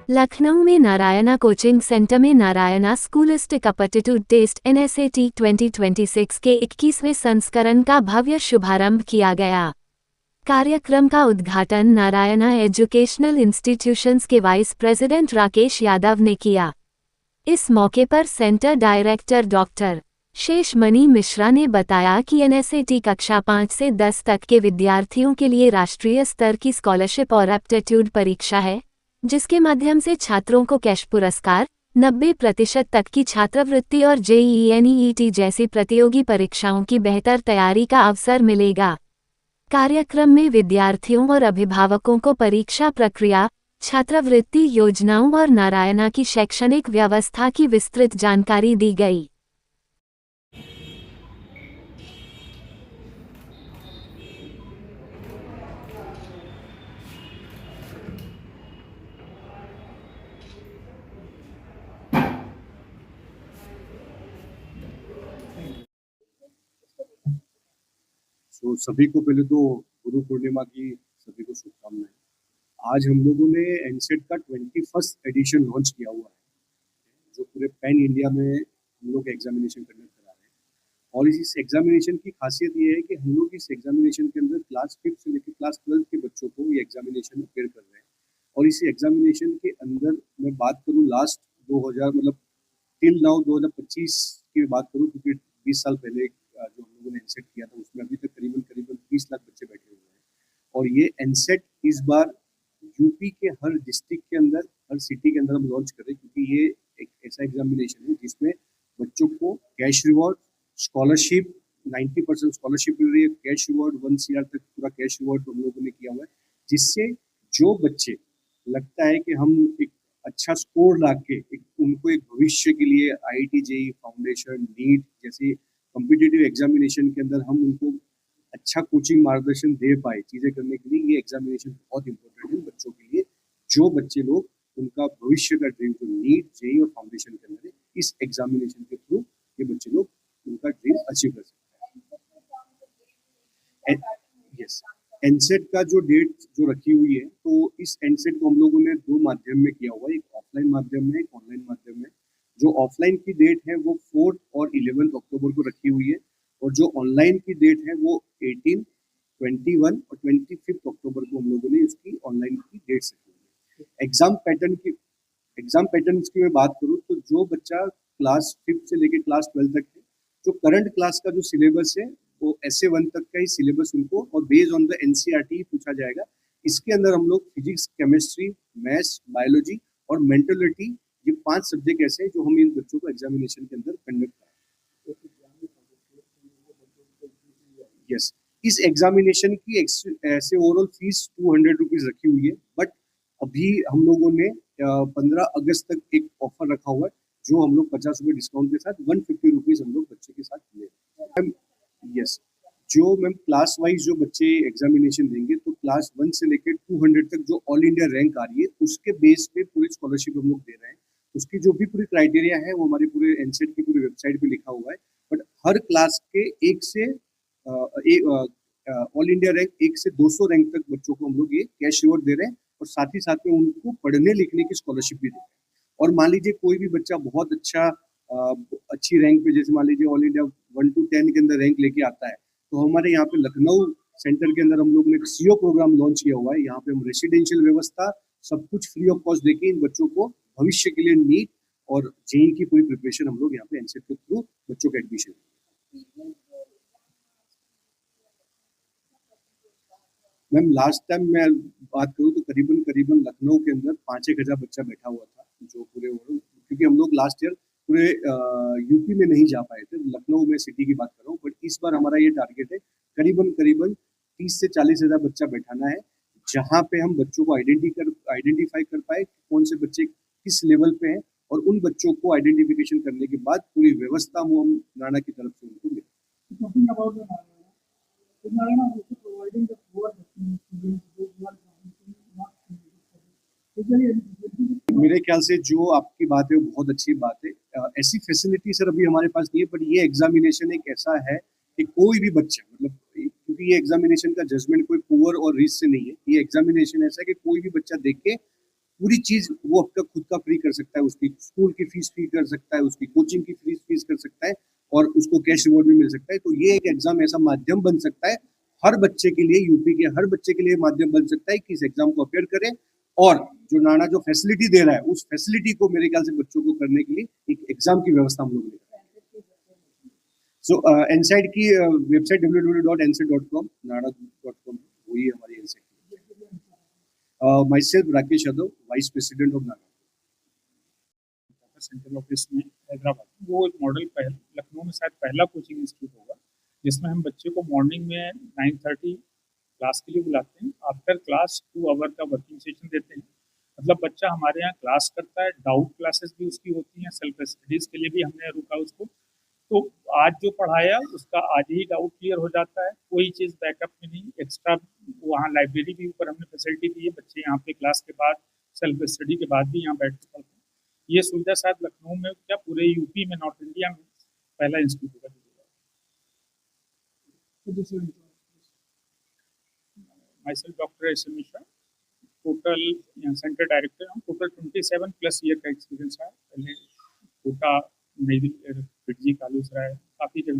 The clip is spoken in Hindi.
लखनऊ में नारायणा कोचिंग सेंटर में नारायणा स्कूलिस्टिक एप्टीट्यूड टेस्ट एनएसएटी 2026 के 21वें संस्करण का भव्य शुभारंभ किया गया। कार्यक्रम का उद्घाटन नारायणा एजुकेशनल इंस्टीट्यूशंस के वाइस प्रेसिडेंट राकेश यादव ने किया। इस मौके पर centre director doctor Sheshmani Mishra ने बताया कि एनएसएटी कक्षा 5 से 10 तक के विद्यार्थियों के लिए राष्ट्रीय स्तर की स्कॉलरशिप और एप्टीट्यूड परीक्षा है, जिसके माध्यम से छात्रों को कैश पुरस्कार, 90% तक की छात्रवृत्ति और जेईई-एनईईटी जैसी प्रतियोगी परीक्षाओं की बेहतर तैयारी का अवसर मिलेगा। कार्यक्रम में विद्यार्थियों और अभिभावकों को परीक्षा प्रक्रिया, छात्रवृत्ति योजनाओं और नारायणा की शैक्षणिक व्यवस्था की विस्तृत जानकारी दी गई। तो सभी को पहले तो गुरु पूर्णिमा की सभी को शुभकामनाएं। आज हम लोगों ने एनसेट का 21st एडिशन लॉन्च किया हुआ है, जो पूरे पैन इंडिया में हम लोग एग्जामिनेशन कंडक्ट करा रहे हैं। और इस एग्जामिनेशन की खासियत ये है कि हम लोग इस एग्जामिनेशन के अंदर क्लास 5 से लेकर क्लास 12 के बच्चों को ये एग्जामिनेशन अपेयर कर रहे हैं। और इस एग्जामिनेशन के अंदर मैं बात करूँ लास्ट 2000 मतलब टिल नाउ 2025 की बात करूँ, क्योंकि 20 साल पहले जो हम लोगों ने एनसेट किया था उसमें अभी तक करीबन 30 लाख बच्चे बैठे हुए हैं। और ये एनसेट इस बार यूपी के हर डिस्ट्रिक्ट के अंदर, हर सिटी के अंदर हम लॉन्च कर रहे हैं, क्योंकि ये एक ऐसा एग्जामिनेशन है जिसमें बच्चों को कैश रिवॉर्ड, स्कॉलरशिप 90% स्कॉलरशिप मिल रही है, कैश रिवॉर्ड 1 CR तक पूरा कैश रिवॉर्ड हम लोगों ने किया हुआ है, जिससे जो बच्चे लगता है कि हम एक अच्छा स्कोर ला के उनको एक भविष्य के लिए IIT JEE फाउंडेशन, नीट जैसे कॉम्पिटिटिव एग्जामिनेशन के अंदर हम उनको अच्छा कोचिंग मार्गदर्शन दे पाए चीजें करने के लिए, ये एग्जामिनेशन बहुत इंपॉर्टेंट है बच्चों के लिए। जो बच्चे लोग उनका भविष्य का ड्रीम जो नीट JEE और फाउंडेशन के अंदर है, इस एग्जामिनेशन के थ्रू ये बच्चे लोग उनका ड्रीम अचीव कर सकते हैं। यस, एनसेट का जो डेट जो रखी हुई है, तो इस एनसेट को हम लोगों ने 2 माध्यम में किया हुआ है, एक ऑफलाइन माध्यम में, एक ऑनलाइन माध्यम में। जो ऑफलाइन की डेट है वो 4 और 11 अक्टूबर को रखी हुई है, और जो ऑनलाइन की डेट है वो 18, 21 और 25 अक्टूबर को हम लोगों ने इसकी ऑनलाइन की डेट्स रखी हुई है। एग्जाम पैटर्न की मैं बात करूँ तो जो बच्चा क्लास 5 से लेकर क्लास 12 तक है, जो करंट क्लास का जो सिलेबस है वो SA1 तक का ही सिलेबस उनको और बेस्ड ऑन द NCERT पूछा जाएगा। इसके अंदर हम लोग फिजिक्स, केमिस्ट्री, मैथ्स, बायोलॉजी और मेंटलिटी, ये 5 सब्जेक्ट ऐसे हैं जो हम इन बच्चों को एग्जामिनेशन के अंदर कंडक्ट करें। यस, इस एग्जामिनेशन की ऐसे ओवरऑल फीस 200 रुपीज रखी हुई है, बट अभी हम लोगों ने 15 अगस्त तक एक ऑफर रखा हुआ है, जो हम लोग 50 रुपये डिस्काउंट के साथ 150 रुपीज हम लोग बच्चे के साथ ले रहे हैं। यस, जो मैम क्लास वाइज जो बच्चे एग्जामिनेशन देंगे, तो क्लास 1 से लेकर 200 तक जो ऑल इंडिया रैंक आ रही है, उसके बेस पे पूरी स्कॉलरशिप हम लोग दे रहे हैं। उसकी जो भी पूरी क्राइटेरिया है वो हमारे पूरे एनसेट की पूरी वेबसाइट पे लिखा हुआ है। बट हर क्लास के एक से ऑल इंडिया रैंक 1 से 200 रैंक तक बच्चों को हम लोग ये कैश रिवॉर्ड दे रहे हैं, और साथ ही साथ में उनको पढ़ने लिखने की स्कॉलरशिप भी दे रहे हैं। और मान लीजिए कोई भी बच्चा बहुत अच्छी रैंक पे, जैसे मान लीजिए ऑल इंडिया 1 to 10 के अंदर रैंक लेके आता है, तो हमारे यहाँ पे लखनऊ सेंटर के अंदर हम लोग ने CO प्रोग्राम लॉन्च किया हुआ है। यहाँ पे हम रेसिडेंशियल व्यवस्था सब कुछ फ्री ऑफ कॉस्ट देके इन बच्चों को भविष्य के लिए नीट और JEE की पूरी प्रिपरेशन हम लोग यहाँ पे एनसेट के थ्रू बच्चों का एडमिशन। मैम लास्ट टाइम मैं बात करूँ तो करीबन लखनऊ के अंदर 5-1 हज़ार बच्चा बैठा हुआ था, जो पूरे क्योंकि हम लोग लास्ट ईयर पूरे यूपी में नहीं जा पाए थे, लखनऊ में सिटी की बात कर रहा हूँ। बट इस बार हमारा ये टारगेट है करीबन 30 से 40 हज़ार बच्चा बैठाना है, जहाँ पे हम बच्चों को आइडेंटिफाई कर पाए कौन से बच्चे किस लेवल पे हैं, और उन बच्चों को आइडेंटिफिकेशन करने के बाद पूरी व्यवस्था हम नाना की तरफ से उनको मिले। मेरे ख्याल से जो आपकी बात है वो बहुत अच्छी बात है। ऐसी फैसिलिटी सर अभी हमारे पास नहीं है, पर ये एग्जामिनेशन एक ऐसा है कि कोई भी बच्चा, मतलब क्योंकि ये एग्जामिनेशन का जजमेंट कोई पुअर और रिच से नहीं है, ये एग्जामिनेशन ऐसा है कि कोई भी बच्चा देख के पूरी चीज वो अपना खुद का फ्री कर सकता है, उसकी स्कूल की फीस फ्री कर सकता है, उसकी कोचिंग की फीस कर सकता है और उसको कैश रिवॉर्ड भी मिल सकता है। तो ये एक एग्जाम ऐसा माध्यम बन सकता है हर बच्चे के लिए, यूपी के हर बच्चे के लिए माध्यम बन सकता है कि इस एग्जाम को अपेयर करें और जो नाना जो फैसिलिटी दे रहा है उस फैसिलिटी को मेरे ख्याल से बच्चों को करने के लिए एक एग्जाम की व्यवस्था हम लोग ने। सो एनसेट की वेबसाइट www.nset.com, nada.com, वही हमारी एनसेट। myself Rakesh Yadav, vice president of Nada central office में हैदराबाद। वो एक मॉडल लखनऊ में शायद पहला कोचिंग इंस्टीट्यूट होगा जिसमें हम बच्चे को मॉर्निंग में 9:30 क्लास के लिए बुलाते हैं। आफ्टर क्लास 2 आवर का वर्किंग सेशन देते हैं। मतलब बच्चा हमारे यहाँ क्लास करता है, डाउट क्लासेस भी उसकी होती हैं, सेल्फ स्टडीज के लिए भी हमने रुका उसको। तो आज जो पढ़ाया उसका आज ही डाउट क्लियर हो जाता है, कोई चीज़ बैकअप में नहीं। एक्स्ट्रा वहाँ लाइब्रेरी भी ऊपर हमने फैसिलिटी दी है, बच्चे यहाँ पे क्लास के बाद सेल्फ स्टडी के बाद भी यहाँ बैठ के पढ़ते हैं। ये सुविधा शायद लखनऊ में क्या पूरे यूपी में, नॉर्थ इंडिया में पहला इंस्टीट्यूट होगा। myself doctor S M Mishra, total centre director हूँ। टोटल 27+ ईयर का एक्सपीरियंस है। पहले कोटा, नई दिल्ली, फिरजी, कालूसराय, काफ़ी जगह